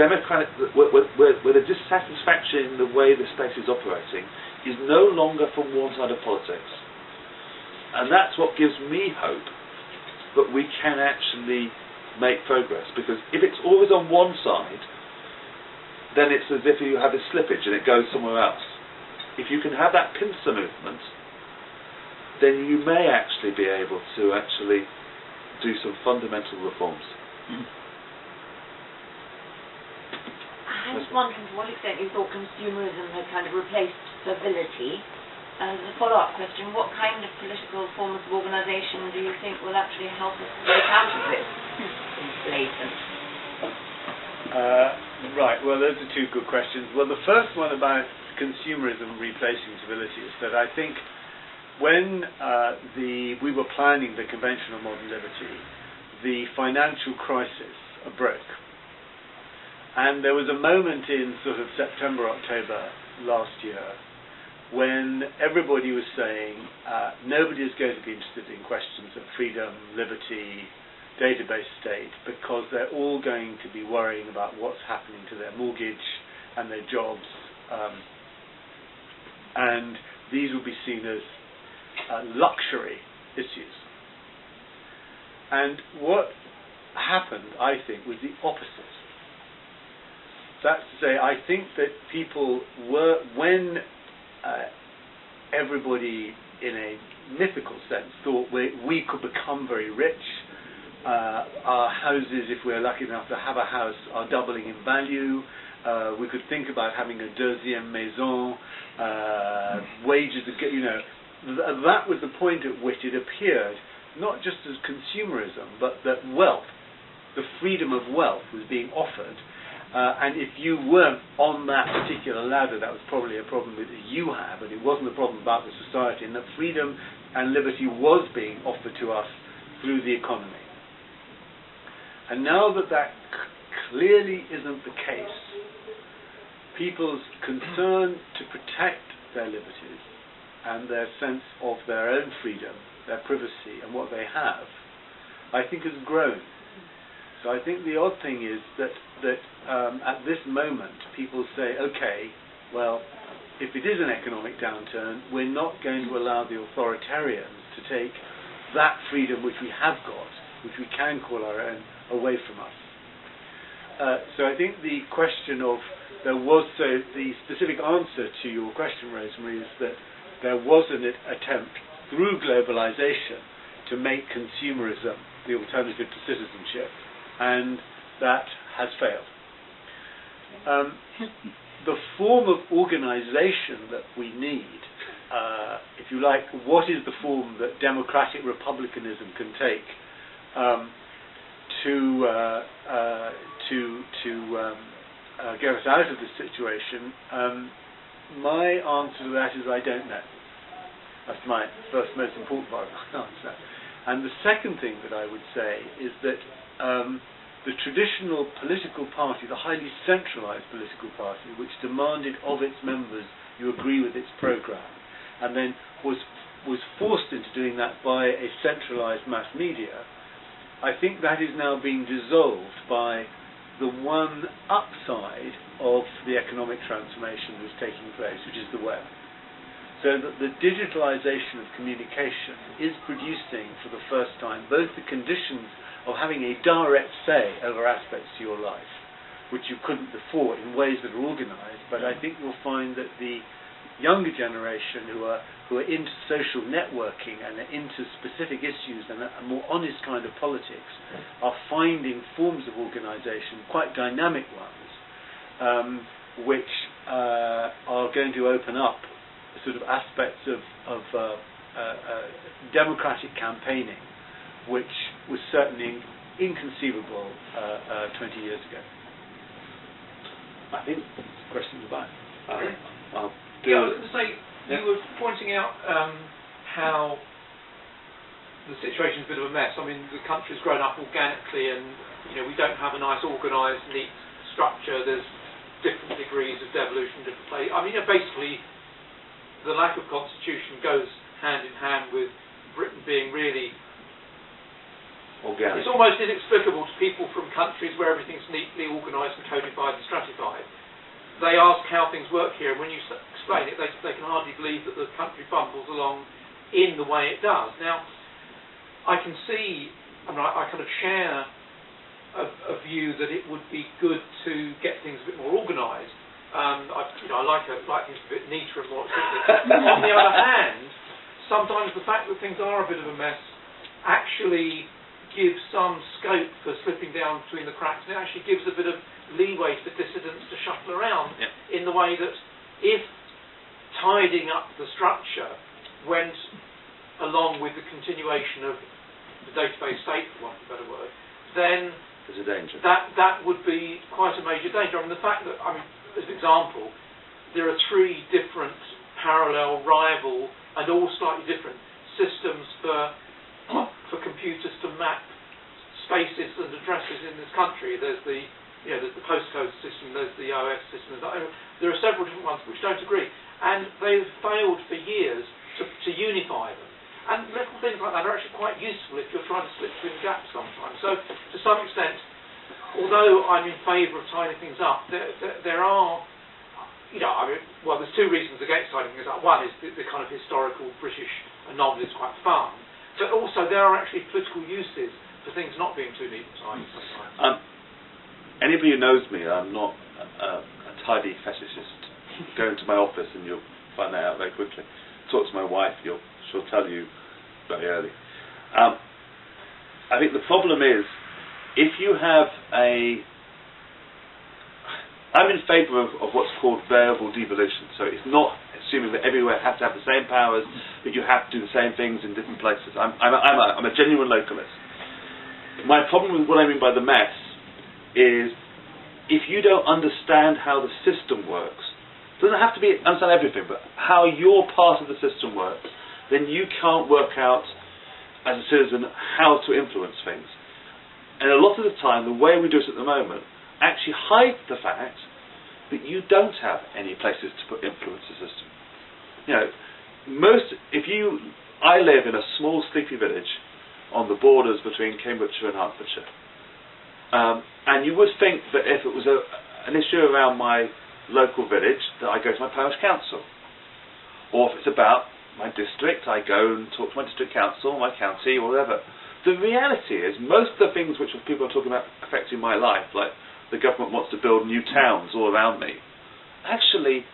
democratic, where the dissatisfaction in the way the state is operating is no longer from one side of politics. And that's what gives me hope that we can actually make progress, because if it's always on one side, then it's as if you have a slippage and it goes somewhere else. If you can have that pincer movement, then you may actually be able to actually do some fundamental reforms. I was wondering to what extent you thought consumerism had kind of replaced civility. As a follow-up question, what kind of political forms of organisation do you think will actually help us break out of this inflation? Right, well, those are two good questions. Well, the first one about consumerism replacing civility is that I think when we were planning the Convention on Modern Liberty, the financial crisis broke. And there was a moment in sort of September, October last year when everybody was saying nobody is going to be interested in questions of freedom, liberty, database state, because they're all going to be worrying about what's happening to their mortgage and their jobs. And these will be seen as luxury issues. And what happened, I think, was the opposite. That's to say, I think that people were, when everybody in a mythical sense thought we could become very rich, our houses, if we're lucky enough to have a house, are doubling in value, we could think about having a deuxième maison, wages, that was the point at which it appeared, not just as consumerism, but that wealth, the freedom of wealth was being offered. And if you weren't on that particular ladder, that was probably a problem that you had, but it wasn't a problem about the society, and that freedom and liberty was being offered to us through the economy. And now that that clearly isn't the case, people's concern to protect their liberties and their sense of their own freedom, their privacy, and what they have, I think has grown. So I think the odd thing is that at this moment people say, okay, well, if it is an economic downturn, we're not going to allow the authoritarians to take that freedom which we have got, which we can call our own, away from us. So I think the question of, the specific answer to your question, Rosemary, is that there was an attempt through globalization to make consumerism the alternative to citizenship, and that has failed. The form of organization that we need, if you like, what is the form that democratic republicanism can take to get us out of this situation? My answer to that is I don't know. That's my first most important part of my answer. And the second thing that I would say is that the traditional political party, the highly centralized political party, which demanded of its members you agree with its program, and then was forced into doing that by a centralized mass media, I think that is now being dissolved by the one upside of the economic transformation that's taking place, which is the web. So that the digitalization of communication is producing for the first time both the conditions of having a direct say over aspects to your life, which you couldn't before in ways that are organized, but I think you'll find that the younger generation who are into social networking and are into specific issues and a more honest kind of politics are finding forms of organization, quite dynamic ones, which are going to open up sort of aspects of democratic campaigning, which was certainly inconceivable 20 years ago. I think the question's about. I was going to say, you were pointing out how the situation's a bit of a mess. I mean, the country's grown up organically, and we don't have a nice, organised, neat structure. There's different degrees of devolution, different places. I mean, basically, the lack of constitution goes hand in hand with Britain being really organic. It's almost inexplicable to people from countries where everything's neatly organised and codified and stratified. They ask how things work here, and when you explain it, they can hardly believe that the country bumbles along in the way it does. Now, I can see, I kind of share a view that it would be good to get things a bit more organised. I like things a bit neater and more explicit. On the other hand, sometimes the fact that things are a bit of a mess actually gives some scope for slipping down between the cracks, and it actually gives a bit of leeway for dissidents to shuffle around in the way that if tidying up the structure went along with the continuation of the database state, for want of a better word, then there's a danger. That would be quite a major danger. I mean, the fact that, as an example, there are 3 different parallel, rival, and all slightly different systems for computers to map spaces and addresses in this country. There's the postcode system, there's the OS system. There are several different ones which don't agree, and they've failed for years to unify them. And little things like that are actually quite useful if you're trying to slip through gaps sometimes. So, to some extent, although I'm in favour of tidying things up, there are, there's 2 reasons against tidying things up. One is the kind of historical British anomaly is quite fun, but also there are actually political uses for things not being too neat and tidy sometimes. Anybody who knows me, I'm not a tidy fetishist. Go into my office and you'll find that out very quickly. Talk to my wife, she'll tell you very early. I think the problem is, if you have I'm in favour of what's called variable devolution. So it's not assuming that everywhere has to have the same powers, that you have to do the same things in different places. I'm a genuine localist. My problem with what I mean by the mess is, if you don't understand how the system works, it doesn't have to be understand everything, but how your part of the system works, then you can't work out as a citizen how to influence things. And a lot of the time, the way we do it at the moment actually hides the fact that you don't have any places to put influence the system. I live in a small sleepy village on the borders between Cambridgeshire and Hertfordshire. And you would think that if it was an issue around my local village, that I go to my parish council. Or if it's about my district, I go and talk to my district council, my county, or whatever. The reality is, most of the things which people are talking about affecting my life, like the government wants to build new towns all around me, actually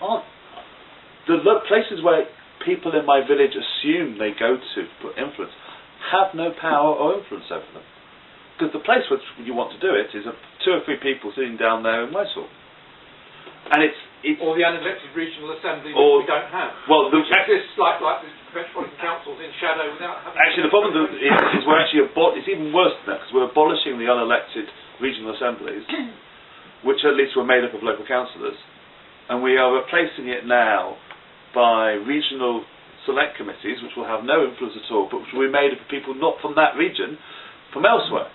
aren't. The places where people in my village assume they go to put influence have no power or influence over them. Because the place where you want to do it is 2 or 3 people sitting down there in Westall. And it's or the unelected regional assembly which we don't have. Well, which exists like the metropolitan councils in shadow without having. Actually, the problem is we're actually it's even worse than that, because we're abolishing the unelected regional assemblies, which at least were made up of local councillors, and we are replacing it now by regional select committees, which will have no influence at all, but which will be made up of people not from that region, from elsewhere.